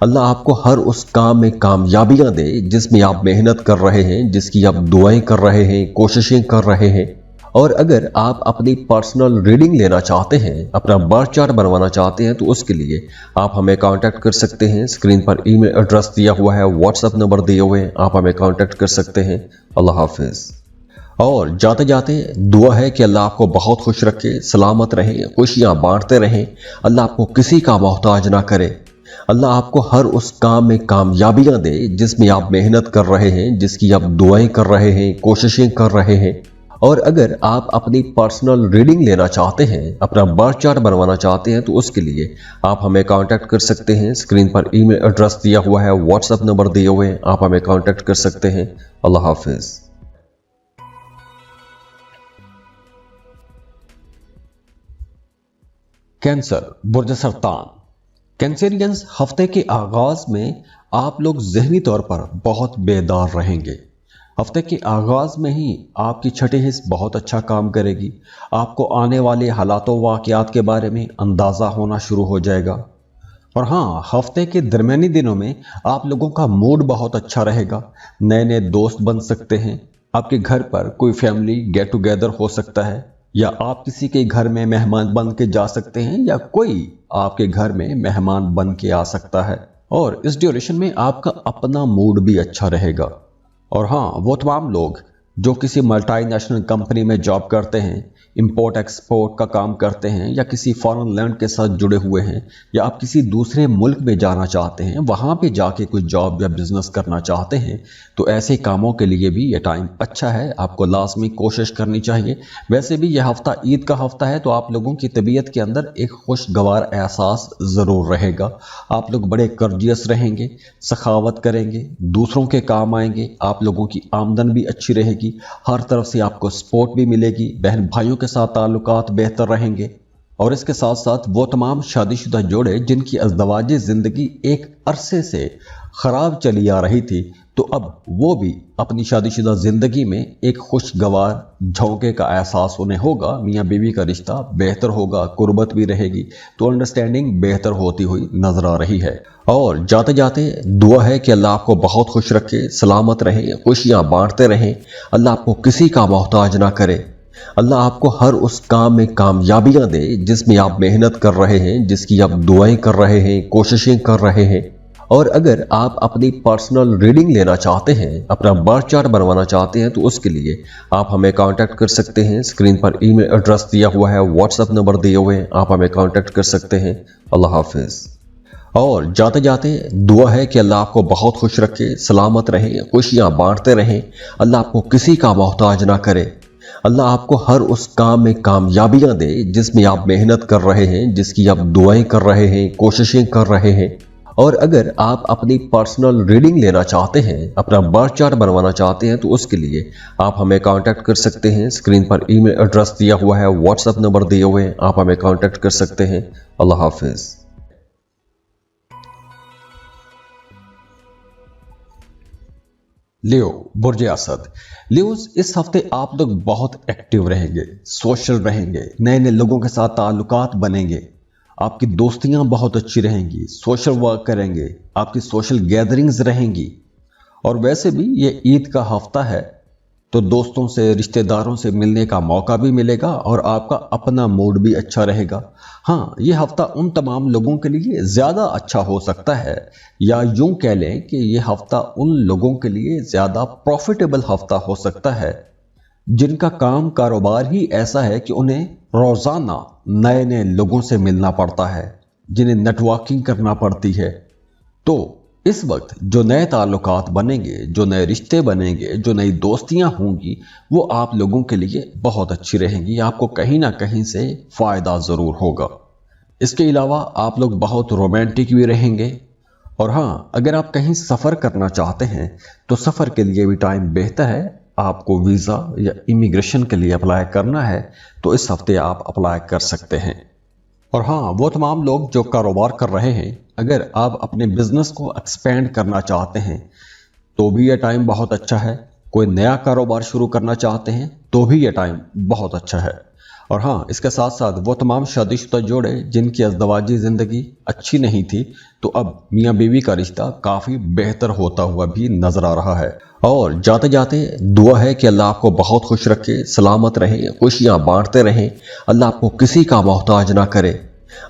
اللہ آپ کو ہر اس کام میں کامیابیاں دے جس میں آپ محنت کر رہے ہیں، جس کی آپ دعائیں کر رہے ہیں، کوششیں کر رہے ہیں۔ اور اگر آپ اپنی پرسنل ریڈنگ لینا چاہتے ہیں، اپنا برتھ چارٹ بنوانا چاہتے ہیں، تو اس کے لیے آپ ہمیں کانٹیکٹ کر سکتے ہیں۔ اسکرین پر ای میل ایڈریس دیا ہوا ہے، واٹس ایپ نمبر دیے ہوئے ہیں، آپ ہمیں کانٹیکٹ کر سکتے ہیں۔ اللہ حافظ۔ اور جاتے جاتے دعا ہے کہ اللہ آپ کو بہت خوش رکھے، سلامت رہیں، خوشیاں بانٹتے رہیں، اللہ آپ کو کسی کا محتاج نہ کرے، اللہ آپ کو ہر اس کام میں کامیابیاں دے جس میں آپ محنت کر رہے ہیں، جس کی آپ دعائیں کر رہے ہیں، کوششیں کر رہے ہیں۔ اور اگر آپ اپنی پرسنل ریڈنگ لینا چاہتے ہیں، اپنا برتھ چارٹ بنوانا چاہتے ہیں، تو اس کے لیے آپ ہمیں کانٹیکٹ کر سکتے ہیں۔ اسکرین پر ای میل ایڈریس دیا ہوا ہے، واٹس ایپ نمبر دیے ہوئے ہیں، آپ ہمیں کانٹیکٹ کر سکتے ہیں۔ اللہ حافظ۔ کینسر، برج سرطان۔ کینسرینز، ہفتے کے آغاز میں آپ لوگ ذہنی طور پر بہت بیدار رہیں گے۔ ہفتے کے آغاز میں ہی آپ کی چھٹی حص بہت اچھا کام کرے گی۔ آپ کو آنے والے حالات و واقعات کے بارے میں اندازہ ہونا شروع ہو جائے گا۔ اور ہاں، ہفتے کے درمیانی دنوں میں آپ لوگوں کا موڈ بہت اچھا رہے گا۔ نئے نئے دوست بن سکتے ہیں۔ آپ کے گھر پر کوئی فیملی گیٹ ٹوگیدر ہو سکتا ہے، یا آپ کسی کے گھر میں مہمان بن کے جا سکتے ہیں، یا کوئی آپ کے گھر میں مہمان بن کے آ سکتا ہے۔ اور اس ڈیوریشن میں آپ کا اپنا موڈ بھی اچھا رہے گا۔ اور ہاں، وہ تمام لوگ جو کسی ملٹی نیشنل کمپنی میں جاب کرتے ہیں، امپورٹ ایکسپورٹ کا کام کرتے ہیں، یا کسی فارن لینڈ کے ساتھ جڑے ہوئے ہیں، یا آپ کسی دوسرے ملک میں جانا چاہتے ہیں، وہاں پہ جا کے کوئی جاب یا بزنس کرنا چاہتے ہیں، تو ایسے کاموں کے لیے بھی یہ ٹائم اچھا ہے۔ آپ کو لازمی کوشش کرنی چاہیے۔ ویسے بھی یہ ہفتہ عید کا ہفتہ ہے، تو آپ لوگوں کی طبیعت کے اندر ایک خوشگوار احساس ضرور رہے گا۔ آپ لوگ بڑے کرجیس رہیں گے، سخاوت کریں گے، دوسروں کے کام آئیں گے، آپ لوگوں کی آمدن بھی اچھی رہے گی، ہر طرف سے آپ کو سپورٹ بھی ملے گی، بہن بھائیوں کے ساتھ تعلقات بہتر رہیں گے۔ اور اس کے ساتھ ساتھ وہ تمام شادی شدہ جوڑے جن کی ازدواجی زندگی ایک عرصے سے خراب چلی آ رہی تھی، تو اب وہ بھی اپنی شادی شدہ زندگی میں ایک خوشگوار جھونکے کا احساس انہیں ہوگا۔ میاں بیوی کا رشتہ بہتر ہوگا، قربت بھی رہے گی، تو انڈرسٹینڈنگ بہتر ہوتی ہوئی نظر آ رہی ہے۔ اور جاتے جاتے دعا ہے کہ اللہ آپ کو بہت خوش رکھے، سلامت رہیں، خوشیاں بانٹتے رہیں، اللہ آپ کو کسی کا محتاج نہ کرے، اللہ آپ کو ہر اس کام میں کامیابیاں دے جس میں آپ محنت کر رہے ہیں، جس کی آپ دعائیں کر رہے ہیں، کوششیں کر رہے ہیں۔ اور اگر آپ اپنی پرسنل ریڈنگ لینا چاہتے ہیں، اپنا برتھ چارٹ بنوانا چاہتے ہیں، تو اس کے لیے آپ ہمیں کانٹیکٹ کر سکتے ہیں۔ اسکرین پر ای میل ایڈریس دیا ہوا ہے، واٹس ایپ نمبر دیے ہوئے ہیں، آپ ہمیں کانٹیکٹ کر سکتے ہیں۔ اللہ حافظ۔ اور جاتے جاتے دعا ہے کہ اللہ آپ کو بہت خوش رکھے، سلامت رہیں، خوشیاں بانٹتے رہیں، اللہ آپ کو کسی کا محتاج نہ کرے، اللہ آپ کو ہر اس کام میں کامیابیاں دے جس میں آپ محنت کر رہے ہیں، جس کی آپ دعائیں کر رہے ہیں، کوششیں کر رہے ہیں۔ اور اگر آپ اپنی پرسنل ریڈنگ لینا چاہتے ہیں، اپنا برتھ چارٹ بنوانا چاہتے ہیں، تو اس کے لیے آپ ہمیں کانٹیکٹ کر سکتے ہیں۔ اسکرین پر ای میل ایڈریس دیا ہوا ہے، واٹس ایپ نمبر دیے ہوئے ہیں، آپ ہمیں کانٹیکٹ کر سکتے ہیں۔ اللہ حافظ۔ لیو، برج اسد۔ لیوز، اس ہفتے آپ لوگ بہت ایکٹیو رہیں گے، سوشل رہیں گے، نئے نئے لوگوں کے ساتھ تعلقات بنیں گے، آپ کی دوستیاں بہت اچھی رہیں گی، سوشل ورک کریں گے، آپ کی سوشل گیدرنگز رہیں گی۔ اور ویسے بھی یہ عید کا ہفتہ ہے، تو دوستوں سے، رشتہ داروں سے ملنے کا موقع بھی ملے گا، اور آپ کا اپنا موڈ بھی اچھا رہے گا۔ ہاں، یہ ہفتہ ان تمام لوگوں کے لیے زیادہ اچھا ہو سکتا ہے، یا یوں کہہ لیں کہ یہ ہفتہ ان لوگوں کے لیے زیادہ پروفیٹیبل ہفتہ ہو سکتا ہے جن کا کام کاروبار ہی ایسا ہے کہ انہیں روزانہ نئے نئے لوگوں سے ملنا پڑتا ہے، جنہیں نیٹ ورکنگ کرنا پڑتی ہے۔ تو اس وقت جو نئے تعلقات بنیں گے، جو نئے رشتے بنیں گے، جو نئی دوستیاں ہوں گی، وہ آپ لوگوں کے لیے بہت اچھی رہیں گی، آپ کو کہیں نہ کہیں سے فائدہ ضرور ہوگا۔ اس کے علاوہ آپ لوگ بہت رومانٹک بھی رہیں گے۔ اور ہاں، اگر آپ کہیں سفر کرنا چاہتے ہیں تو سفر کے لیے بھی ٹائم بہتر ہے۔ آپ کو ویزا یا امیگریشن کے لیے اپلائی کرنا ہے تو اس ہفتے آپ اپلائی کر سکتے ہیں۔ اور ہاں، وہ تمام لوگ جو کاروبار کر رہے ہیں، اگر آپ اپنے بزنس کو ایکسپینڈ کرنا چاہتے ہیں تو بھی یہ ٹائم بہت اچھا ہے۔ کوئی نیا کاروبار شروع کرنا چاہتے ہیں تو بھی یہ ٹائم بہت اچھا ہے۔ اور ہاں اس کے ساتھ ساتھ وہ تمام شادی شدہ جوڑے جن کی ازدواجی زندگی اچھی نہیں تھی تو اب میاں بیوی کا رشتہ کافی بہتر ہوتا ہوا بھی نظر آ رہا ہے۔ اور جاتے جاتے دعا ہے کہ اللہ آپ کو بہت خوش رکھے، سلامت رہیں، خوشیاں بانٹتے رہیں، اللہ آپ کو کسی کا محتاج نہ کرے،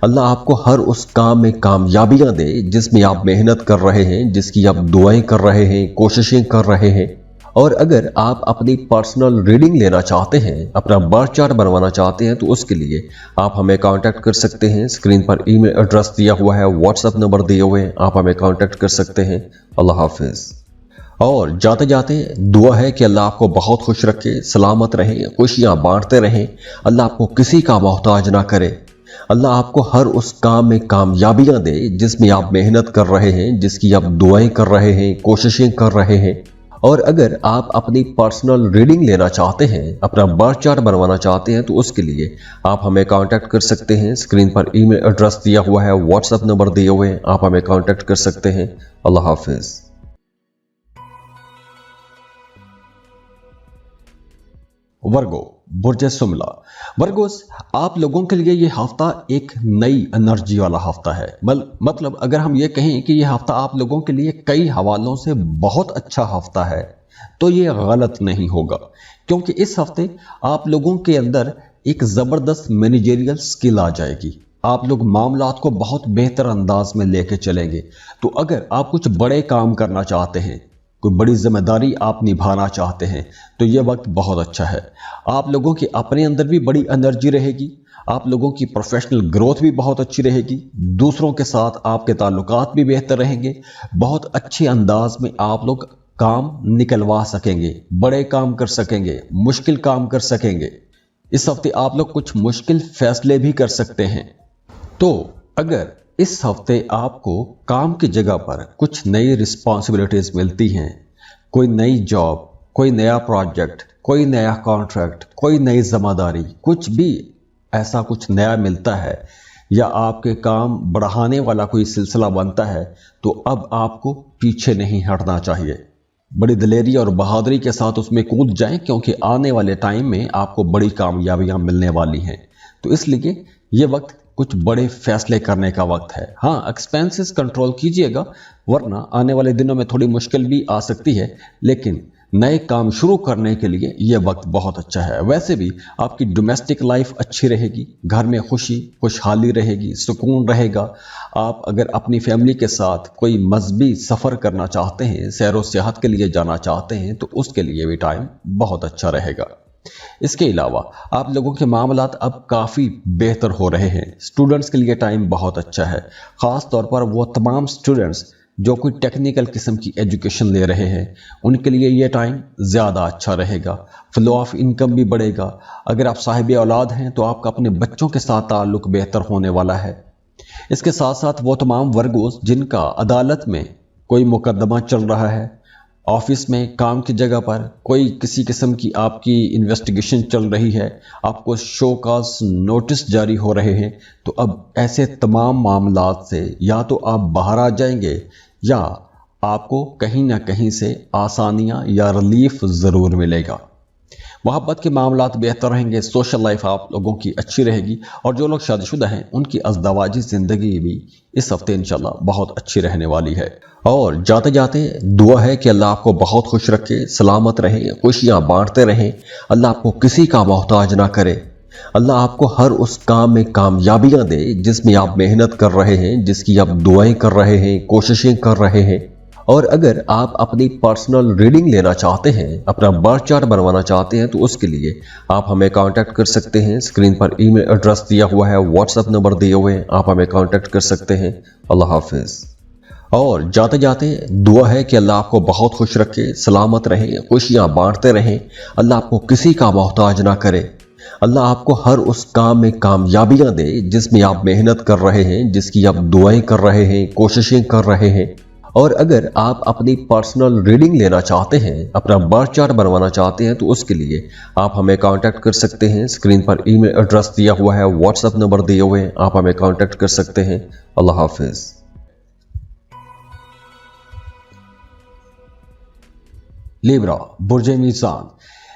اللہ آپ کو ہر اس کام میں کامیابیاں دے جس میں آپ محنت کر رہے ہیں، جس کی آپ دعائیں کر رہے ہیں، کوششیں کر رہے ہیں۔ اور اگر آپ اپنی پرسنل ریڈنگ لینا چاہتے ہیں، اپنا برتھ چارٹ بنوانا چاہتے ہیں تو اس کے لیے آپ ہمیں کانٹیکٹ کر سکتے ہیں۔ اسکرین پر ای میل ایڈریس دیا ہوا ہے، واٹس ایپ نمبر دیے ہوئے ہیں، آپ ہمیں کانٹیکٹ کر سکتے ہیں۔ اللہ حافظ۔ اور جاتے جاتے دعا ہے کہ اللہ آپ کو بہت خوش رکھے، سلامت رہیں، خوشیاں بانٹتے رہیں، اللہ آپ کو کسی کا محتاج نہ کرے، اللہ آپ کو ہر اس کام میں کامیابیاں دے جس میں آپ محنت کر رہے ہیں، جس کی آپ دعائیں کر رہے ہیں، کوششیں کر رہے ہیں۔ اور اگر آپ اپنی پرسنل ریڈنگ لینا چاہتے ہیں، اپنا برتھ چارٹ بنوانا چاہتے ہیں تو اس کے لیے آپ ہمیں کانٹیکٹ کر سکتے ہیں۔ اسکرین پر ای میل ایڈریس دیا ہوا ہے، واٹس ایپ نمبر دیے ہوئے ہیں، آپ ہمیں کانٹیکٹ کر سکتے ہیں۔ اللہ حافظ۔ ورگو، برج سملا۔ ورگوس، آپ لوگوں کے لیے یہ ہفتہ ایک نئی انرجی والا ہفتہ ہے۔ مطلب اگر ہم یہ کہیں کہ یہ ہفتہ آپ لوگوں کے لیے کئی حوالوں سے بہت اچھا ہفتہ ہے تو یہ غلط نہیں ہوگا، کیونکہ اس ہفتے آپ لوگوں کے اندر ایک زبردست مینیجریل سکل آ جائے گی۔ آپ لوگ معاملات کو بہت بہتر انداز میں لے کے چلیں گے۔ تو اگر آپ کچھ بڑے کام کرنا چاہتے ہیں، کوئی بڑی ذمہ داری آپ نبھانا چاہتے ہیں تو یہ وقت بہت اچھا ہے۔ آپ لوگوں کی اپنے اندر بھی بڑی انرجی رہے گی، آپ لوگوں کی پروفیشنل گروتھ بھی بہت اچھی رہے گی، دوسروں کے ساتھ آپ کے تعلقات بھی بہتر رہیں گے، بہت اچھے انداز میں آپ لوگ کام نکلوا سکیں گے، بڑے کام کر سکیں گے، مشکل کام کر سکیں گے۔ اس ہفتے آپ لوگ کچھ مشکل فیصلے بھی کر سکتے ہیں۔ تو اگر اس ہفتے آپ کو کام کی جگہ پر کچھ نئی رسپانسبلٹیز ملتی ہیں، کوئی نئی جاب، کوئی نیا پروجیکٹ، کوئی نیا کانٹریکٹ، کوئی نئی ذمہ داری، کچھ بھی ایسا کچھ نیا ملتا ہے یا آپ کے کام بڑھانے والا کوئی سلسلہ بنتا ہے تو اب آپ کو پیچھے نہیں ہٹنا چاہیے، بڑی دلیری اور بہادری کے ساتھ اس میں کود جائیں، کیونکہ آنے والے ٹائم میں آپ کو بڑی کامیابیاں ملنے والی ہیں۔ تو اس لیے یہ وقت کچھ بڑے فیصلے کرنے کا وقت ہے۔ ہاں، ایکسپینسز کنٹرول کیجئے گا، ورنہ آنے والے دنوں میں تھوڑی مشکل بھی آ سکتی ہے، لیکن نئے کام شروع کرنے کے لیے یہ وقت بہت اچھا ہے۔ ویسے بھی آپ کی ڈومیسٹک لائف اچھی رہے گی، گھر میں خوشی خوشحالی رہے گی، سکون رہے گا۔ آپ اگر اپنی فیملی کے ساتھ کوئی مذہبی سفر کرنا چاہتے ہیں، سیر و سیاحت کے لیے جانا چاہتے ہیں تو اس کے لیے بھی ٹائم بہت اچھا رہے گا۔ اس کے علاوہ آپ لوگوں کے معاملات اب کافی بہتر ہو رہے ہیں۔ اسٹوڈنٹس کے لیے ٹائم بہت اچھا ہے، خاص طور پر وہ تمام اسٹوڈنٹس جو کوئی ٹیکنیکل قسم کی ایجوکیشن لے رہے ہیں، ان کے لیے یہ ٹائم زیادہ اچھا رہے گا، فلو آف انکم بھی بڑھے گا۔ اگر آپ صاحب اولاد ہیں تو آپ کا اپنے بچوں کے ساتھ تعلق بہتر ہونے والا ہے۔ اس کے ساتھ ساتھ وہ تمام ورگوز جن کا عدالت میں کوئی مقدمہ چل رہا ہے، آفس میں، کام کی جگہ پر کوئی کسی قسم کی آپ کی انویسٹیگیشن چل رہی ہے، آپ کو شو کاز نوٹس جاری ہو رہے ہیں، تو اب ایسے تمام معاملات سے یا تو آپ باہر آ جائیں گے یا آپ کو کہیں نہ کہیں سے آسانیاں یا ریلیف ضرور ملے گا۔ محبت کے معاملات بہتر رہیں گے، سوشل لائف آپ لوگوں کی اچھی رہے گی، اور جو لوگ شادی شدہ ہیں ان کی ازدواجی زندگی بھی اس ہفتے انشاءاللہ بہت اچھی رہنے والی ہے۔ اور جاتے جاتے دعا ہے کہ اللہ آپ کو بہت خوش رکھے، سلامت رہیں، خوشیاں بانٹتے رہیں، اللہ آپ کو کسی کا محتاج نہ کرے، اللہ آپ کو ہر اس کام میں کامیابیاں دے جس میں آپ محنت کر رہے ہیں، جس کی آپ دعائیں کر رہے ہیں، کوششیں کر رہے ہیں۔ اور اگر آپ اپنی پرسنل ریڈنگ لینا چاہتے ہیں، اپنا برتھ چارٹ بنوانا چاہتے ہیں تو اس کے لیے آپ ہمیں کانٹیکٹ کر سکتے ہیں۔ اسکرین پر ای میل ایڈریس دیا ہوا ہے، واٹس ایپ نمبر دیے ہوئے ہیں، آپ ہمیں کانٹیکٹ کر سکتے ہیں۔ اللہ حافظ۔ اور جاتے جاتے دعا ہے کہ اللہ آپ کو بہت خوش رکھے، سلامت رہیں، خوشیاں بانٹتے رہیں، اللہ آپ کو کسی کا محتاج نہ کرے، اللہ آپ کو ہر اس کام میں کامیابیاں دے جس میں آپ محنت کر رہے ہیں، جس کی آپ دعائیں کر رہے ہیں، کوششیں کر رہے ہیں۔ اور اگر آپ اپنی پرسنل ریڈنگ لینا چاہتے ہیں، اپنا برتھ چارٹ بنوانا چاہتے ہیں تو اس کے لیے آپ ہمیں کانٹیکٹ کر سکتے ہیں۔ اسکرین پر ای میل ایڈریس دیا ہوا ہے، واٹس ایپ نمبر دیے ہوئے ہیں، آپ ہمیں کانٹیکٹ کر سکتے ہیں۔ اللہ حافظ۔ لیبرا، برج میزان۔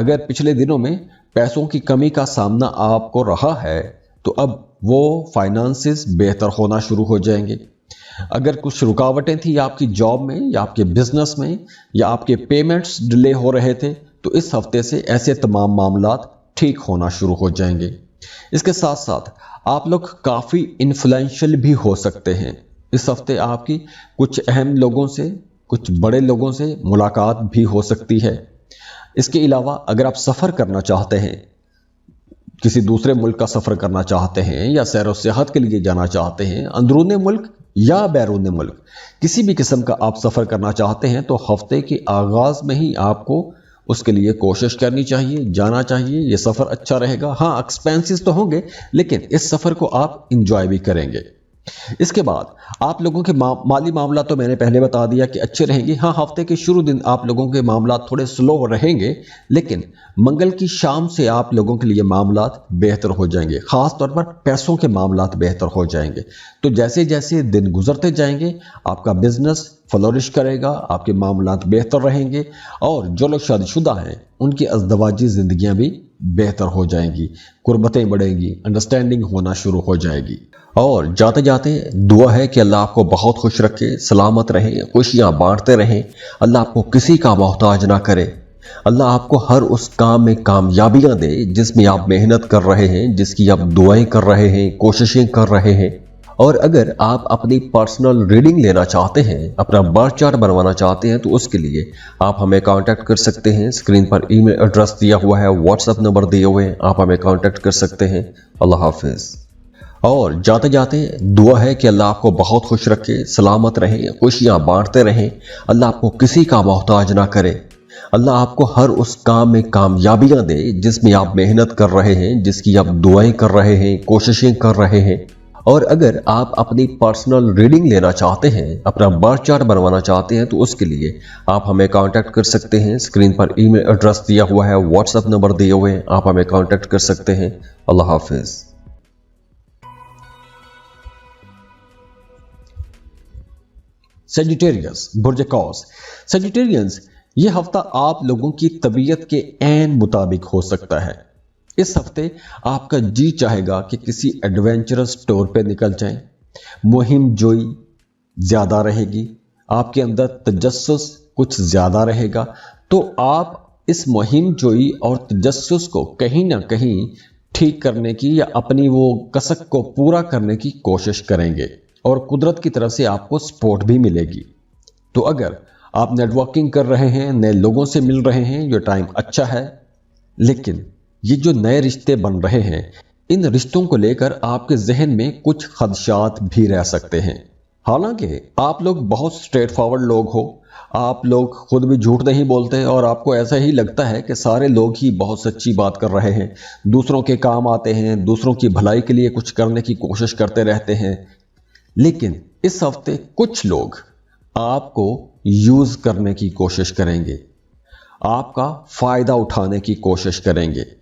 اگر پچھلے دنوں میں پیسوں کی کمی کا سامنا آپ کو رہا ہے تو اب وہ فائنانسز بہتر ہونا شروع ہو جائیں گے۔ اگر کچھ رکاوٹیں تھیں آپ کی جاب میں یا آپ کے بزنس میں یا آپ کے پیمنٹس ڈیلے ہو رہے تھے تو اس ہفتے سے ایسے تمام معاملات ٹھیک ہونا شروع ہو جائیں گے۔ اس کے ساتھ ساتھ آپ لوگ کافی انفلوئنشل بھی ہو سکتے ہیں۔ اس ہفتے آپ کی کچھ اہم لوگوں سے، کچھ بڑے لوگوں سے ملاقات بھی ہو سکتی ہے۔ اس کے علاوہ اگر آپ سفر کرنا چاہتے ہیں، کسی دوسرے ملک کا سفر کرنا چاہتے ہیں یا سیر و سیاحت کے لیے جانا چاہتے ہیں، اندرون ملک یا بیرون ملک کسی بھی قسم کا آپ سفر کرنا چاہتے ہیں تو ہفتے کے آغاز میں ہی آپ کو اس کے لیے کوشش کرنی چاہیے، جانا چاہیے۔ یہ سفر اچھا رہے گا، ہاں ایکسپینسز تو ہوں گے لیکن اس سفر کو آپ انجوائے بھی کریں گے۔ اس کے بعد آپ لوگوں کے مالی معاملات تو میں نے پہلے بتا دیا کہ اچھے رہیں گے۔ ہاں ہفتے کے شروع دن آپ لوگوں کے معاملات تھوڑے سلو رہیں گے لیکن منگل کی شام سے آپ لوگوں کے لیے معاملات بہتر ہو جائیں گے، خاص طور پر پیسوں کے معاملات بہتر ہو جائیں گے۔ تو جیسے جیسے دن گزرتے جائیں گے آپ کا بزنس فلورش کرے گا، آپ کے معاملات بہتر رہیں گے اور جو لوگ شادی شدہ ہیں ان کی ازدواجی زندگیاں بھی بہتر ہو جائیں گی، قربتیں بڑھیں گی، انڈرسٹینڈنگ ہونا شروع ہو جائے گی۔ اور جاتے جاتے دعا ہے کہ اللہ آپ کو بہت خوش رکھے، سلامت رہیں، خوشیاں بانٹتے رہیں، اللہ آپ کو کسی کا محتاج نہ کرے، اللہ آپ کو ہر اس کام میں کامیابیاں دے جس میں آپ محنت کر رہے ہیں، جس کی آپ دعائیں کر رہے ہیں، کوششیں کر رہے ہیں۔ اور اگر آپ اپنی پرسنل ریڈنگ لینا چاہتے ہیں، اپنا برتھ چارٹ بنوانا چاہتے ہیں تو اس کے لیے آپ ہمیں کانٹیکٹ کر سکتے ہیں۔ اسکرین پر ای میل ایڈریس دیا ہوا ہے، واٹس ایپ نمبر دیے ہوئے ہیں، آپ ہمیں کانٹیکٹ کر سکتے ہیں۔ اللہ حافظ۔ اور جاتے جاتے دعا ہے کہ اللہ آپ کو بہت خوش رکھے، سلامت رہیں، خوشیاں بانٹتے رہیں، اللہ آپ کو کسی کا محتاج نہ کرے، اللہ آپ کو ہر اس کام میں کامیابیاں دے جس میں آپ محنت کر رہے ہیں، جس کی آپ دعائیں کر رہے ہیں، کوششیں کر رہے ہیں۔ اور اگر آپ اپنی پرسنل ریڈنگ لینا چاہتے ہیں، اپنا برتھ چارٹ بنوانا چاہتے ہیں تو اس کے لیے آپ ہمیں کانٹیکٹ کر سکتے ہیں۔ اسکرین پر ای میل ایڈریس دیا ہوا ہے، واٹس ایپ نمبر دیے ہوئے ہیں، آپ ہمیں کانٹیکٹ کر سکتے ہیں۔ اللہ حافظ۔ سیجیٹیریس، برج قوس۔ سیجیٹیرینز، یہ ہفتہ آپ لوگوں کی طبیعت کے عین مطابق ہو سکتا ہے۔ اس ہفتے آپ کا جی چاہے گا کہ کسی ایڈونچرس ٹور پہ نکل جائیں، مہم جوئی زیادہ رہے گی، آپ کے اندر تجسس کچھ زیادہ رہے گا، تو آپ اس مہم جوئی اور تجسس کو کہیں نہ کہیں ٹھیک کرنے کی یا اپنی وہ کسک کو پورا کرنے کی کوشش کریں گے اور قدرت کی طرف سے آپ کو سپورٹ بھی ملے گی۔ تو اگر آپ نیٹ ورکنگ کر رہے ہیں، نئے لوگوں سے مل رہے ہیں، یہ ٹائم اچھا ہے۔ لیکن یہ جو نئے رشتے بن رہے ہیں، ان رشتوں کو لے کر آپ کے ذہن میں کچھ خدشات بھی رہ سکتے ہیں۔ حالانکہ آپ لوگ بہت سٹریٹ فارورڈ لوگ ہو، آپ لوگ خود بھی جھوٹ نہیں بولتے اور آپ کو ایسا ہی لگتا ہے کہ سارے لوگ ہی بہت سچی بات کر رہے ہیں، دوسروں کے کام آتے ہیں، دوسروں کی بھلائی کے لیے کچھ کرنے کی کوشش کرتے رہتے ہیں۔ لیکن اس ہفتے کچھ لوگ آپ کو یوز کرنے کی کوشش کریں گے، آپ کا فائدہ اٹھانے کی کوشش کریں گے۔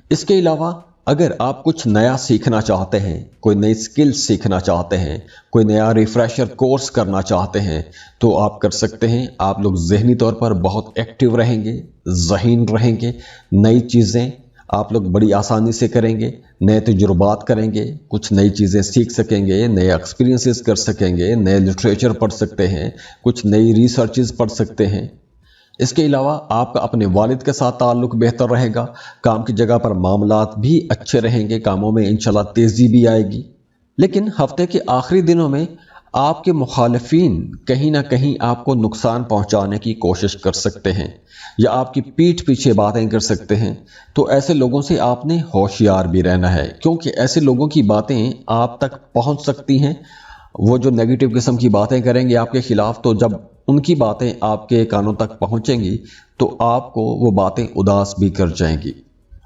اس کے علاوہ اگر آپ کچھ نیا سیکھنا چاہتے ہیں، کوئی نئی سکل سیکھنا چاہتے ہیں، کوئی نیا ریفریشر کورس کرنا چاہتے ہیں تو آپ کر سکتے ہیں۔ آپ لوگ ذہنی طور پر بہت ایکٹیو رہیں گے، ذہین رہیں گے، نئی چیزیں آپ لوگ بڑی آسانی سے کریں گے، نئے تجربات کریں گے، کچھ نئی چیزیں سیکھ سکیں گے، نئے ایکسپیرینسز کر سکیں گے، نئے لٹریچر پڑھ سکتے ہیں، کچھ نئی ریسرچز پڑھ سکتے ہیں۔ اس کے علاوہ آپ کا اپنے والد کے ساتھ تعلق بہتر رہے گا، کام کی جگہ پر معاملات بھی اچھے رہیں گے، کاموں میں انشاءاللہ تیزی بھی آئے گی۔ لیکن ہفتے کے آخری دنوں میں آپ کے مخالفین کہیں نہ کہیں آپ کو نقصان پہنچانے کی کوشش کر سکتے ہیں یا آپ کی پیٹھ پیچھے باتیں کر سکتے ہیں۔ تو ایسے لوگوں سے آپ نے ہوشیار بھی رہنا ہے، کیونکہ ایسے لوگوں کی باتیں آپ تک پہنچ سکتی ہیں۔ وہ جو نیگیٹو قسم کی باتیں کریں گے آپ کے خلاف، تو جب ان کی باتیں آپ کے کانوں تک پہنچیں گی تو آپ کو وہ باتیں اداس بھی کر جائیں گی۔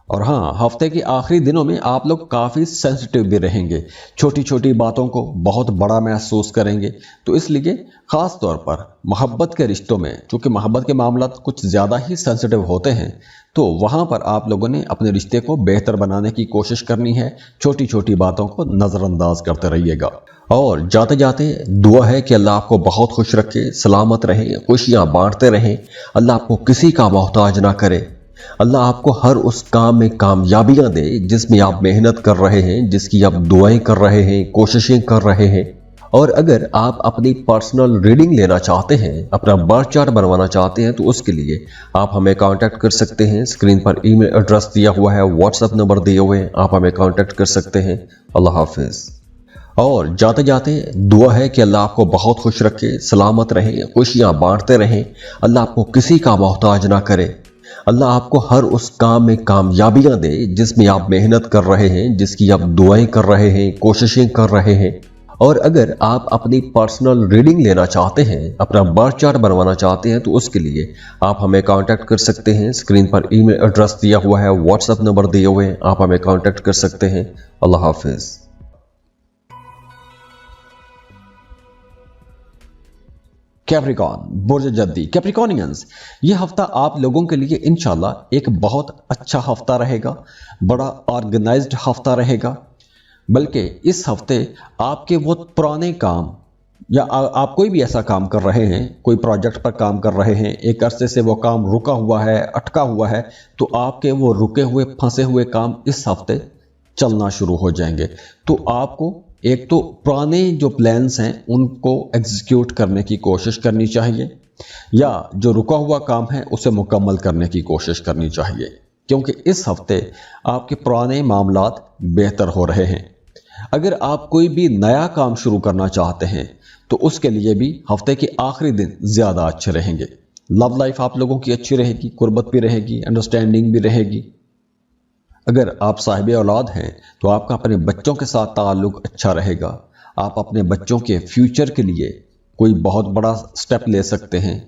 اور ہاں، ہفتے کے آخری دنوں میں آپ لوگ کافی سینسٹیو بھی رہیں گے، چھوٹی چھوٹی باتوں کو بہت بڑا محسوس کریں گے۔ تو اس لیے خاص طور پر محبت کے رشتوں میں، چونکہ محبت کے معاملات کچھ زیادہ ہی سینسٹیو ہوتے ہیں، تو وہاں پر آپ لوگوں نے اپنے رشتے کو بہتر بنانے کی کوشش کرنی ہے، چھوٹی چھوٹی باتوں کو نظر انداز کرتے رہیے گا۔ اور جاتے جاتے دعا ہے کہ اللہ آپ کو بہت خوش رکھے، سلامت رہیں، خوشیاں بانٹتے رہیں، اللہ آپ کو کسی کا محتاج نہ کرے، اللہ آپ کو ہر اس کام میں کامیابیاں دے جس میں آپ محنت کر رہے ہیں، جس کی آپ دعائیں کر رہے ہیں، کوششیں کر رہے ہیں۔ اور اگر آپ اپنی پرسنل ریڈنگ لینا چاہتے ہیں، اپنا برتھ چارٹ بنوانا چاہتے ہیں، تو اس کے لیے آپ ہمیں کانٹیکٹ کر سکتے ہیں۔ اسکرین پر ای میل ایڈریس دیا ہوا ہے، واٹس ایپ نمبر دیے ہوئے ہیں، آپ ہمیں کانٹیکٹ کر سکتے ہیں۔ اللہ حافظ۔ اور جاتے جاتے دعا ہے کہ اللہ آپ کو بہت خوش رکھے، سلامت رہیں، خوشیاں بانٹتے رہیں، اللہ آپ کو کسی کا محتاج نہ کرے، اللہ آپ کو ہر اس کام میں کامیابیاں دے جس میں آپ محنت کر رہے ہیں، جس کی آپ دعائیں کر رہے ہیں، کوششیں کر رہے ہیں۔ اور اگر آپ اپنی پرسنل ریڈنگ لینا چاہتے ہیں، اپنا برتھ چارٹ بنوانا چاہتے ہیں، تو اس کے لیے آپ ہمیں کانٹیکٹ کر سکتے ہیں۔ اسکرین پر ای میل ایڈریس دیا ہوا ہے، واٹس ایپ نمبر دیے ہوئے ہیں، آپ ہمیں کانٹیکٹ کر سکتے ہیں۔ اللہ حافظ۔ کیپریکون برج جدی کیپریکونینز، یہ ہفتہ آپ لوگوں کے لیے انشاءاللہ ایک بہت اچھا ہفتہ رہے گا، بڑا آرگنائزڈ ہفتہ رہے گا۔ بلکہ اس ہفتے آپ کے وہ پرانے کام یا آپ کوئی بھی ایسا کام کر رہے ہیں، کوئی پروجیکٹ پر کام کر رہے ہیں، ایک عرصے سے وہ کام رکا ہوا ہے، اٹکا ہوا ہے، تو آپ کے وہ رکے ہوئے پھنسے ہوئے کام اس ہفتے چلنا شروع ہو جائیں گے۔ تو آپ کو ایک تو پرانے جو پلانز ہیں ان کو ایگزیکیوٹ کرنے کی کوشش کرنی چاہیے، یا جو رکا ہوا کام ہے اسے مکمل کرنے کی کوشش کرنی چاہیے، کیونکہ اس ہفتے آپ کے پرانے معاملات بہتر ہو رہے ہیں۔ اگر آپ کوئی بھی نیا کام شروع کرنا چاہتے ہیں تو اس کے لیے بھی ہفتے کے آخری دن زیادہ اچھے رہیں گے۔ لو لائف آپ لوگوں کی اچھی رہے گی، قربت بھی رہے گی، انڈرسٹینڈنگ بھی رہے گی۔ اگر آپ صاحب اولاد ہیں تو آپ کا اپنے بچوں کے ساتھ تعلق اچھا رہے گا، آپ اپنے بچوں کے فیوچر کے لیے کوئی بہت بڑا سٹیپ لے سکتے ہیں،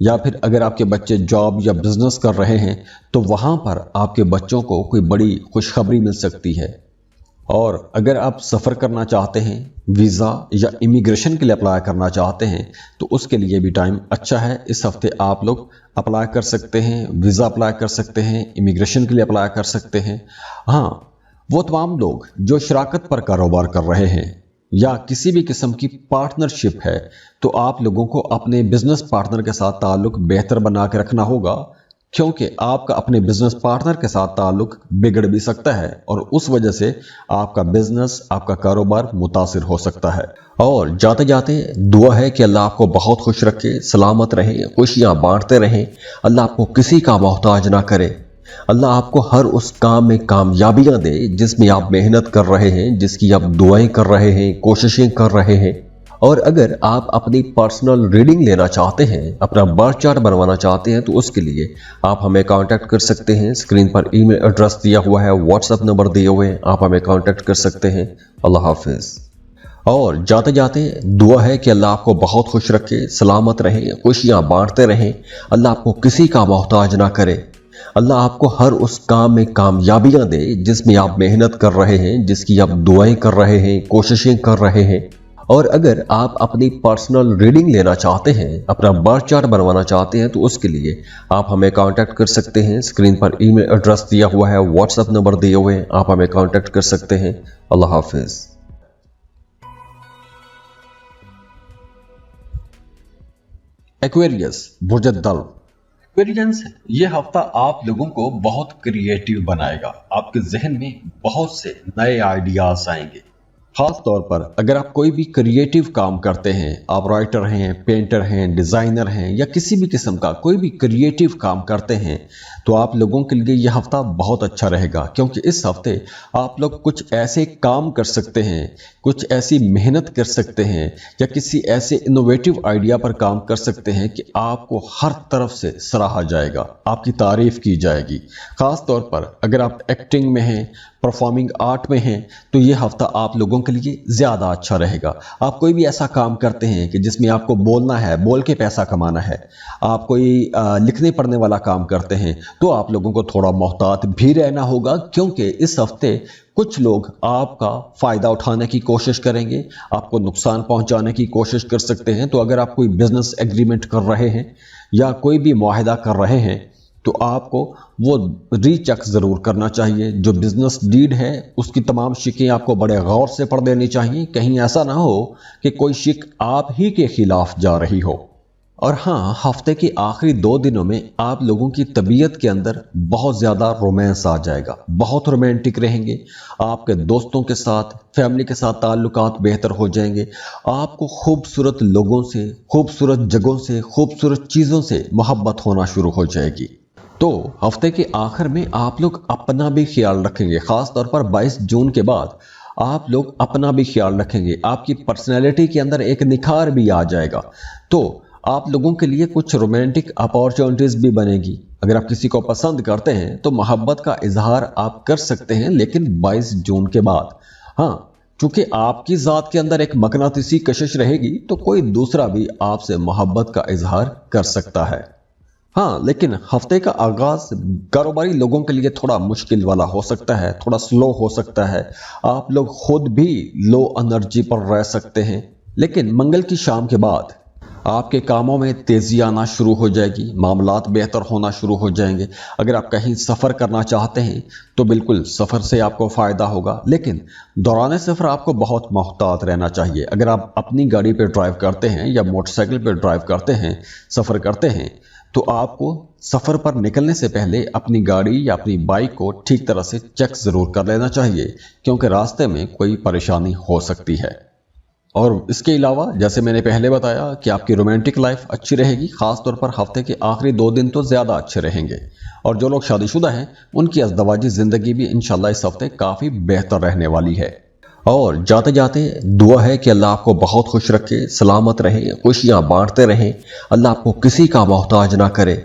یا پھر اگر آپ کے بچے جاب یا بزنس کر رہے ہیں تو وہاں پر آپ کے بچوں کو کوئی بڑی خوشخبری مل سکتی ہے۔ اور اگر آپ سفر کرنا چاہتے ہیں، ویزا یا امیگریشن کے لیے اپلائی کرنا چاہتے ہیں، تو اس کے لیے بھی ٹائم اچھا ہے۔ اس ہفتے آپ لوگ اپلائی کر سکتے ہیں، ویزا اپلائی کر سکتے ہیں، امیگریشن کے لیے اپلائی کر سکتے ہیں۔ ہاں، وہ تمام لوگ جو شراکت پر کاروبار کر رہے ہیں یا کسی بھی قسم کی پارٹنرشپ ہے، تو آپ لوگوں کو اپنے بزنس پارٹنر کے ساتھ تعلق بہتر بنا کے رکھنا ہوگا، کیونکہ آپ کا اپنے بزنس پارٹنر کے ساتھ تعلق بگڑ بھی سکتا ہے اور اس وجہ سے آپ کا بزنس، آپ کا کاروبار متاثر ہو سکتا ہے۔ اور جاتے جاتے دعا ہے کہ اللہ آپ کو بہت خوش رکھے، سلامت رہیں، خوشیاں بانٹتے رہیں، اللہ آپ کو کسی کا محتاج نہ کرے، اللہ آپ کو ہر اس کام میں کامیابیاں دے جس میں آپ محنت کر رہے ہیں، جس کی آپ دعائیں کر رہے ہیں، کوششیں کر رہے ہیں۔ اور اگر آپ اپنی پرسنل ریڈنگ لینا چاہتے ہیں، اپنا برتھ چارٹ بنوانا چاہتے ہیں، تو اس کے لیے آپ ہمیں کانٹیکٹ کر سکتے ہیں۔ اسکرین پر ای میل ایڈریس دیا ہوا ہے، واٹس ایپ نمبر دیے ہوئے ہیں، آپ ہمیں کانٹیکٹ کر سکتے ہیں۔ اللہ حافظ۔ اور جاتے جاتے دعا ہے کہ اللہ آپ کو بہت خوش رکھے، سلامت رہیں، خوشیاں بانٹتے رہیں، اللہ آپ کو کسی کا محتاج نہ کرے، اللہ آپ کو ہر اس کام میں کامیابیاں دے جس میں آپ محنت کر رہے ہیں، جس کی آپ دعائیں کر رہے ہیں، کوششیں کر رہے ہیں۔ اور اگر آپ اپنی پرسنل ریڈنگ لینا چاہتے ہیں، اپنا برتھ چارٹ بنوانا چاہتے ہیں، تو اس کے لیے آپ ہمیں کانٹیکٹ کر سکتے ہیں۔ اسکرین پر ای میل ایڈریس دیا ہوا ہے، واٹس ایپ نمبر دیے ہوئے ہیں، آپ ہمیں کانٹیکٹ کر سکتے ہیں۔ اللہ حافظ۔ ایکویریس برج الدلو، ایکویرینس، یہ ہفتہ آپ لوگوں کو بہت کریٹیو بنائے گا۔ آپ کے ذہن میں بہت سے نئے آئیڈیاز آئیں گے۔ خاص طور پر اگر آپ کوئی بھی کریٹیو کام کرتے ہیں، آپ رائٹر ہیں، پینٹر ہیں، ڈیزائنر ہیں، یا کسی بھی قسم کا کوئی بھی کریٹیو کام کرتے ہیں، تو آپ لوگوں کے لیے یہ ہفتہ بہت اچھا رہے گا، کیونکہ اس ہفتے آپ لوگ کچھ ایسے کام کر سکتے ہیں، کچھ ایسی محنت کر سکتے ہیں، یا کسی ایسے انوویٹو آئیڈیا پر کام کر سکتے ہیں کہ آپ کو ہر طرف سے سراہا جائے گا، آپ کی تعریف کی جائے گی۔ خاص طور پر اگر آپ ایکٹنگ میں ہیں، پرفارمنگ آرٹ میں ہیں، تو یہ ہفتہ آپ لوگوں کے لیے زیادہ اچھا رہے گا۔ آپ کوئی بھی ایسا کام کرتے ہیں کہ جس میں آپ کو بولنا ہے، بول کے پیسہ کمانا ہے، آپ کوئی لکھنے پڑھنے والا کام کرتے ہیں، تو آپ لوگوں کو تھوڑا محتاط بھی رہنا ہوگا، کیونکہ اس ہفتے کچھ لوگ آپ کا فائدہ اٹھانے کی کوشش کریں گے، آپ کو نقصان پہنچانے کی کوشش کر سکتے ہیں۔ تو اگر آپ کوئی بزنس ایگریمنٹ کر رہے ہیں یا کوئی بھی معاہدہ کر رہے ہیں، تو آپ کو وہ ری چیک ضرور کرنا چاہیے۔ جو بزنس ڈیڈ ہے اس کی تمام شکیں آپ کو بڑے غور سے پڑھ دینی چاہیے، کہیں ایسا نہ ہو کہ کوئی شک آپ ہی کے خلاف جا رہی ہو۔ اور ہاں، ہفتے کے آخری 2 دنوں میں آپ لوگوں کی طبیعت کے اندر بہت زیادہ رومانس آ جائے گا، بہت رومانٹک رہیں گے، آپ کے دوستوں کے ساتھ، فیملی کے ساتھ تعلقات بہتر ہو جائیں گے، آپ کو خوبصورت لوگوں سے، خوبصورت جگہوں سے، خوبصورت چیزوں سے محبت ہونا شروع ہو جائے گی۔ تو ہفتے کے آخر میں آپ لوگ اپنا بھی خیال رکھیں گے، خاص طور پر 22 جون کے بعد آپ لوگ اپنا بھی خیال رکھیں گے، آپ کی پرسنالٹی کے اندر ایک نکھار بھی آ جائے گا، تو آپ لوگوں کے لیے کچھ رومانٹک اپارچونٹیز بھی بنے گی۔ اگر آپ کسی کو پسند کرتے ہیں تو محبت کا اظہار آپ کر سکتے ہیں، لیکن 22 جون کے بعد۔ ہاں، چونکہ آپ کی ذات کے اندر ایک مقناطیسی کشش رہے گی تو کوئی دوسرا بھی آپ سے محبت کا اظہار کر سکتا ہے۔ ہاں، لیکن ہفتے کا آغاز کاروباری لوگوں کے لیے تھوڑا مشکل والا ہو سکتا ہے، تھوڑا سلو ہو سکتا ہے، آپ لوگ خود بھی لو انرجی پر رہ سکتے ہیں، لیکن منگل کی شام کے بعد آپ کے کاموں میں تیزی آنا شروع ہو جائے گی، معاملات بہتر ہونا شروع ہو جائیں گے۔ اگر آپ کہیں سفر کرنا چاہتے ہیں تو بالکل سفر سے آپ کو فائدہ ہوگا، لیکن دوران سفر آپ کو بہت محتاط رہنا چاہیے۔ اگر آپ اپنی گاڑی پہ ڈرائیو کرتے ہیں یا موٹر سائیکل پہ ڈرائیو کرتے ہیں، سفر کرتے ہیں، تو آپ کو سفر پر نکلنے سے پہلے اپنی گاڑی یا اپنی بائک کو ٹھیک طرح سے چیک ضرور کر لینا چاہیے، کیونکہ راستے میں کوئی پریشانی ہو سکتی ہے۔ اور اس کے علاوہ جیسے میں نے پہلے بتایا کہ آپ کی رومانٹک لائف اچھی رہے گی، خاص طور پر ہفتے کے آخری 2 دن تو زیادہ اچھے رہیں گے، اور جو لوگ شادی شدہ ہیں ان کی ازدواجی زندگی بھی انشاءاللہ اس ہفتے کافی بہتر رہنے والی ہے۔ اور جاتے جاتے دعا ہے کہ اللہ آپ کو بہت خوش رکھے، سلامت رہیں، خوشیاں بانٹتے رہیں، اللہ آپ کو کسی کا محتاج نہ کرے،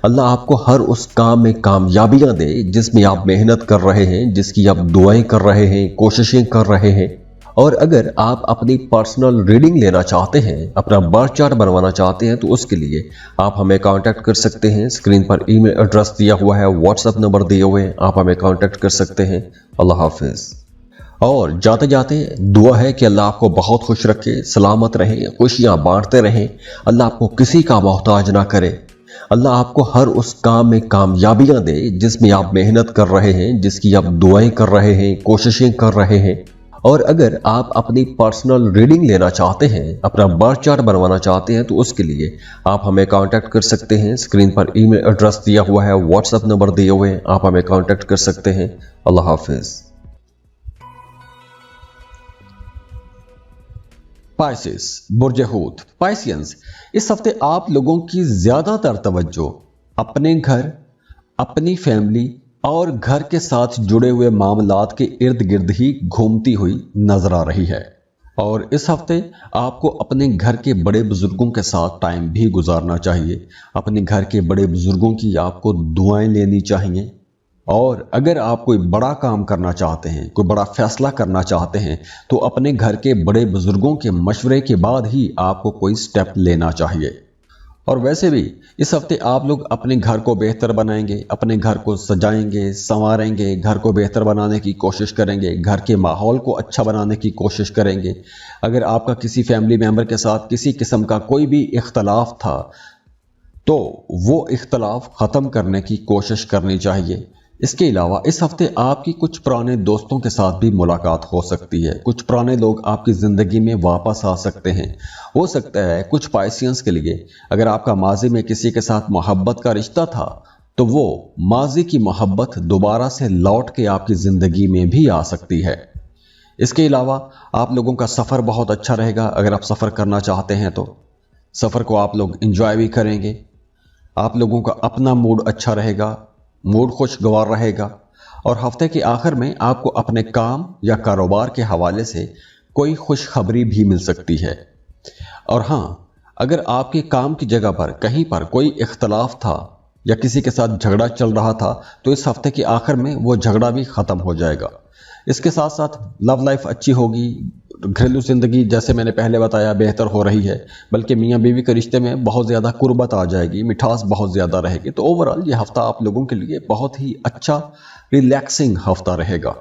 اللہ آپ کو ہر اس کام میں کامیابیاں دے جس میں آپ محنت کر رہے ہیں، جس کی آپ دعائیں کر رہے ہیں، کوششیں کر رہے ہیں۔ اور اگر آپ اپنی پرسنل ریڈنگ لینا چاہتے ہیں، اپنا برتھ چارٹ بنوانا چاہتے ہیں، تو اس کے لیے آپ ہمیں کانٹیکٹ کر سکتے ہیں۔ اسکرین پر ای میل ایڈریس دیا ہوا ہے، واٹس ایپ نمبر دیے ہوئے ہیں، آپ ہمیں کانٹیکٹ کر سکتے ہیں۔ اللہ حافظ۔ اور جاتے جاتے دعا ہے کہ اللہ آپ کو بہت خوش رکھے، سلامت رہیں، خوشیاں بانٹتے رہیں، اللہ آپ کو کسی کا محتاج نہ کرے، اللہ آپ کو ہر اس کام میں کامیابیاں دے جس میں آپ محنت کر رہے ہیں، جس کی آپ دعائیں کر رہے ہیں، کوششیں کر رہے ہیں۔ اور اگر آپ اپنی پرسنل ریڈنگ لینا چاہتے ہیں، اپنا برتھ چارٹ بنوانا چاہتے ہیں، تو اس کے لیے آپ ہمیں کانٹیکٹ کر سکتے ہیں۔ اسکرین پر ای میل ایڈریس دیا ہوا ہے، واٹس ایپ نمبر دیے ہوئے ہیں، آپ ہمیں کانٹیکٹ کر سکتے ہیں۔ اللہ حافظ۔ پائسس، برج حوت، پائسینز، اس ہفتے آپ لوگوں کی زیادہ تر توجہ اپنے گھر، اپنی فیملی اور گھر کے ساتھ جڑے ہوئے معاملات کے ارد گرد ہی گھومتی ہوئی نظر آ رہی ہے، اور اس ہفتے آپ کو اپنے گھر کے بڑے بزرگوں کے ساتھ ٹائم بھی گزارنا چاہیے۔ اپنے گھر کے بڑے بزرگوں کی آپ کو دعائیں لینی چاہیے، اور اگر آپ کوئی بڑا کام کرنا چاہتے ہیں، کوئی بڑا فیصلہ کرنا چاہتے ہیں، تو اپنے گھر کے بڑے بزرگوں کے مشورے کے بعد ہی آپ کو کوئی سٹیپ لینا چاہیے۔ اور ویسے بھی اس ہفتے آپ لوگ اپنے گھر کو بہتر بنائیں گے، اپنے گھر کو سجائیں گے، سنواریں گے، گھر کو بہتر بنانے کی کوشش کریں گے، گھر کے ماحول کو اچھا بنانے کی کوشش کریں گے۔ اگر آپ کا کسی فیملی ممبر کے ساتھ کسی قسم کا کوئی بھی اختلاف تھا تو وہ اختلاف ختم کرنے کی کوشش کرنی چاہیے۔ اس کے علاوہ اس ہفتے آپ کی کچھ پرانے دوستوں کے ساتھ بھی ملاقات ہو سکتی ہے، کچھ پرانے لوگ آپ کی زندگی میں واپس آ سکتے ہیں۔ ہو سکتا ہے کچھ پائسینز کے لیے اگر آپ کا ماضی میں کسی کے ساتھ محبت کا رشتہ تھا تو وہ ماضی کی محبت دوبارہ سے لوٹ کے آپ کی زندگی میں بھی آ سکتی ہے۔ اس کے علاوہ آپ لوگوں کا سفر بہت اچھا رہے گا۔ اگر آپ سفر کرنا چاہتے ہیں تو سفر کو آپ لوگ انجوائے بھی کریں گے، آپ لوگوں کا اپنا موڈ اچھا رہے گا، موڈ خوشگوار رہے گا، اور ہفتے کے آخر میں آپ کو اپنے کام یا کاروبار کے حوالے سے کوئی خوشخبری بھی مل سکتی ہے۔ اور ہاں، اگر آپ کے کام کی جگہ پر کہیں پر کوئی اختلاف تھا یا کسی کے ساتھ جھگڑا چل رہا تھا تو اس ہفتے کے آخر میں وہ جھگڑا بھی ختم ہو جائے گا۔ اس کے ساتھ ساتھ لو لائف اچھی ہوگی، گھریلو زندگی جیسے میں نے پہلے بتایا بہتر ہو رہی ہے، بلکہ میاں بیوی کے رشتے میں بہت زیادہ قربت آ جائے گی، مٹھاس بہت زیادہ رہے گی۔ تو اوورآل یہ ہفتہ آپ لوگوں کے لیے بہت ہی اچھا ریلیکسنگ ہفتہ رہے گا۔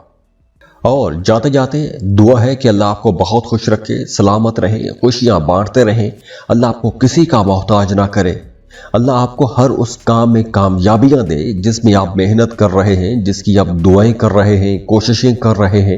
اور جاتے جاتے دعا ہے کہ اللہ آپ کو بہت خوش رکھے، سلامت رہیں، خوشیاں بانٹتے رہیں، اللہ آپ کو کسی کا محتاج نہ کرے، اللہ آپ کو ہر اس کام میں کامیابیاں دے جس میں آپ محنت کر رہے ہیں، جس کی آپ دعائیں کر رہے ہیں، کوششیں کر رہے ہیں۔